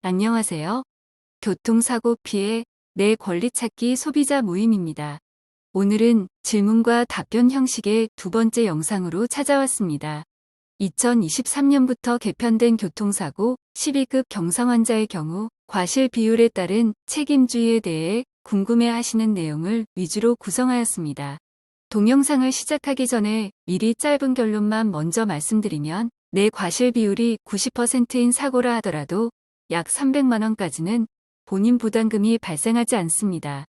안녕하세요. 교통사고 피해 내 권리 찾기 소비자 모임입니다. 오늘은 질문과 답변 형식의 두 번째 영상으로 찾아왔습니다. 2023년부터 개편된 교통사고 12급 경상 환자의 경우 과실 비율에 따른 책임주의에 대해 궁금해하시는 내용을 위주로 구성하였습니다. 동영상을 시작하기 전에 미리 짧은 결론만 먼저 말씀드리면 내 과실 비율이 90%인 사고라 하더라도 약 300만 원까지는 본인 부담금이 발생하지 않습니다.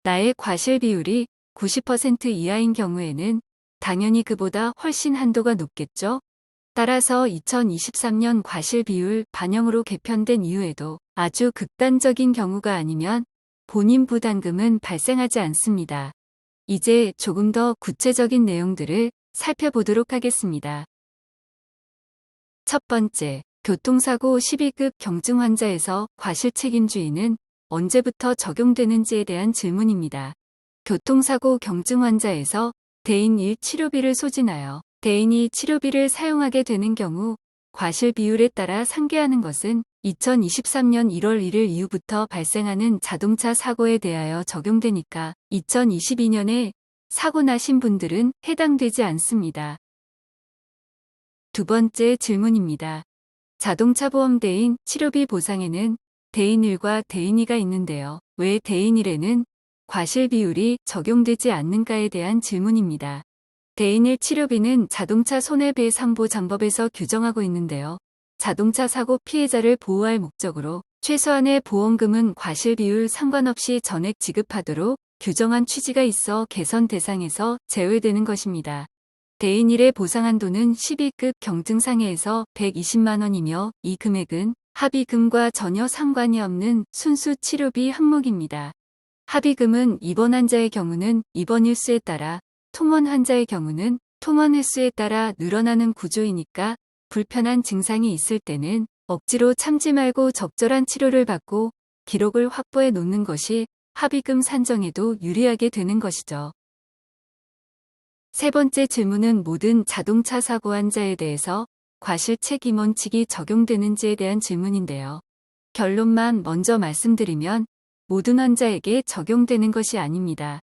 나의 과실 비율이 90% 이하인 경우에는 당연히 그보다 훨씬 한도가 높겠죠? 따라서 2023년 과실 비율 반영으로 개편된 이후에도 아주 극단적인 경우가 아니면 본인 부담금은 발생하지 않습니다. 이제 조금 더 구체적인 내용들을 살펴보도록 하겠습니다. 첫 번째, 교통사고 12급 경증 환자에서 과실 책임주의는 언제부터 적용되는지에 대한 질문입니다. 교통사고 경증 환자에서 대인 1 치료비를 소진하여 대인 2 치료비를 사용하게 되는 경우 과실 비율에 따라 상계하는 것은 2023년 1월 1일 이후부터 발생하는 자동차 사고에 대하여 적용되니까 2022년에 사고 나신 분들은 해당되지 않습니다. 두 번째 질문입니다. 자동차 보험 대인 치료비 보상에는 대인 1과 대인 2가 있는데요. 왜 대인 1에는 과실 비율이 적용되지 않는가에 대한 질문입니다. 대인 1 치료비는 자동차 손해배상보 장법에서 규정하고 있는데요. 자동차 사고 피해자를 보호할 목적으로 최소한의 보험금은 과실 비율 상관없이 전액 지급하도록 규정한 취지가 있어 개선 대상에서 제외되는 것입니다. 대인 1의 보상 한도는 12급 경증상해에서 120만 원이며 이 금액은 합의금과 전혀 상관이 없는 순수 치료비 항목입니다. 합의금은 입원 환자의 경우는 입원 일수에 따라, 통원 환자의 경우는 통원 횟수에 따라 늘어나는 구조이니까 불편한 증상이 있을 때는 억지로 참지 말고 적절한 치료를 받고 기록을 확보해 놓는 것이 합의금 산정에도 유리하게 되는 것이죠. 세 번째 질문은 모든 자동차 사고 환자에 대해서 과실 책임 원칙이 적용되는지에 대한 질문인데요. 결론만 먼저 말씀드리면 모든 환자에게 적용되는 것이 아닙니다.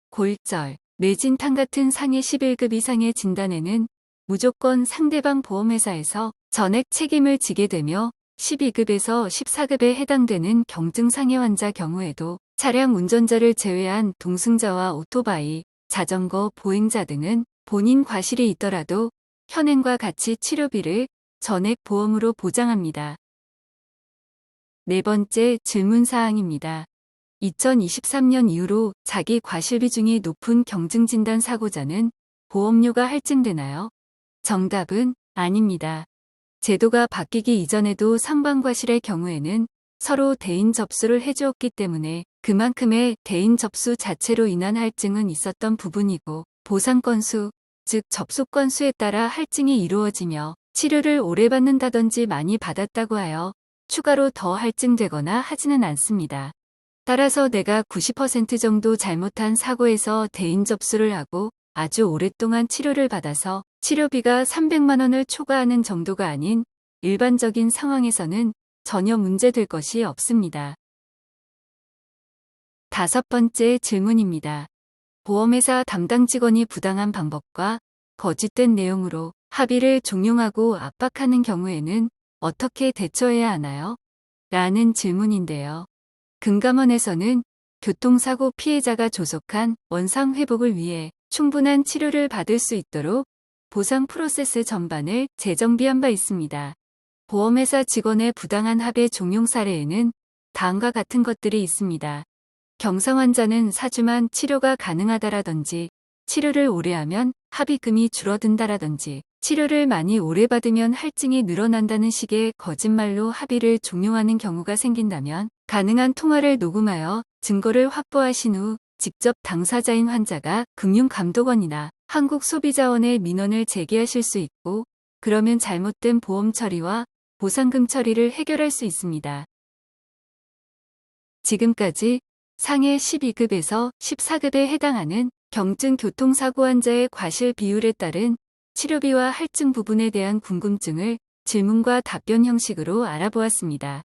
골절, 뇌진탕 같은 상해 11급 이상의 진단에는 무조건 상대방 보험회사에서 전액 책임을 지게 되며 12급에서 14급에 해당되는 경증상해 환자 경우에도 차량 운전자를 제외한 동승자와 오토바이, 자전거 보행자 등은 본인 과실이 있더라도 현행과 같이 치료비를 전액 보험으로 보장합니다. 네 번째 질문사항입니다. 2023년 이후로 자기 과실 비중이 높은 경증진단 사고자는 보험료가 할증되나요? 정답은 아닙니다. 제도가 바뀌기 이전에도 상반과실의 경우에는 서로 대인 접수를 해주었기 때문에 그만큼의 대인 접수 자체로 인한 할증은 있었던 부분이고 보상 건수, 즉 접수 건수에 따라 할증이 이루어지며 치료를 오래 받는다든지 많이 받았다고 하여 추가로 더 할증되거나 하지는 않습니다. 따라서 내가 90% 정도 잘못한 사고에서 대인 접수를 하고 아주 오랫동안 치료를 받아서 치료비가 300만 원을 초과하는 정도가 아닌 일반적인 상황에서는 전혀 문제될 것이 없습니다. 다섯 번째 질문입니다. 보험회사 담당 직원이 부당한 방법과 거짓된 내용으로 합의를 종용하고 압박하는 경우에는 어떻게 대처해야 하나요? 라는 질문인데요. 금감원에서는 교통사고 피해자가 조속한 원상 회복을 위해 충분한 치료를 받을 수 있도록 보상 프로세스 전반을 재정비한 바 있습니다. 보험회사 직원의 부당한 합의 종용 사례에는 다음과 같은 것들이 있습니다. 경상 환자는 4주만 치료가 가능하다라든지, 치료를 오래 하면 합의금이 줄어든다라든지, 치료를 많이 오래 받으면 할증이 늘어난다는 식의 거짓말로 합의를 종용하는 경우가 생긴다면 가능한 통화를 녹음하여 증거를 확보하신 후 직접 당사자인 환자가 금융감독원이나 한국소비자원에 민원을 제기하실 수 있고, 그러면 잘못된 보험 처리와 보상금 처리를 해결할 수 있습니다. 지금까지 상해 12급에서 14급에 해당하는 경증 교통사고 환자의 과실 비율에 따른 치료비와 할증 부분에 대한 궁금증을 질문과 답변 형식으로 알아보았습니다.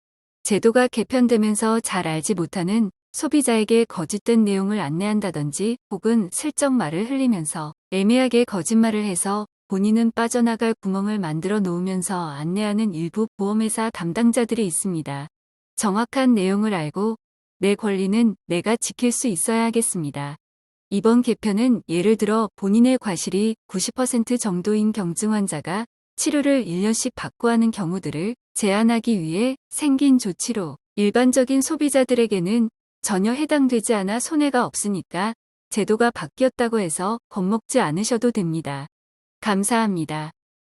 제도가 개편되면서 잘 알지 못하는 소비자에게 거짓된 내용을 안내한다든지 혹은 슬쩍 말을 흘리면서 애매하게 거짓말을 해서 본인은 빠져나갈 구멍을 만들어 놓으면서 안내하는 일부 보험회사 담당자들이 있습니다. 정확한 내용을 알고 내 권리는 내가 지킬 수 있어야 하겠습니다. 이번 개편은 예를 들어 본인의 과실이 90% 정도인 경증 환자가 치료를 1년씩 받고 하는 경우들을 제한하기 위해 생긴 조치로 일반적인 소비자들에게는 전혀 해당되지 않아 손해가 없으니까 제도가 바뀌었다고 해서 겁먹지 않으셔도 됩니다. 감사합니다.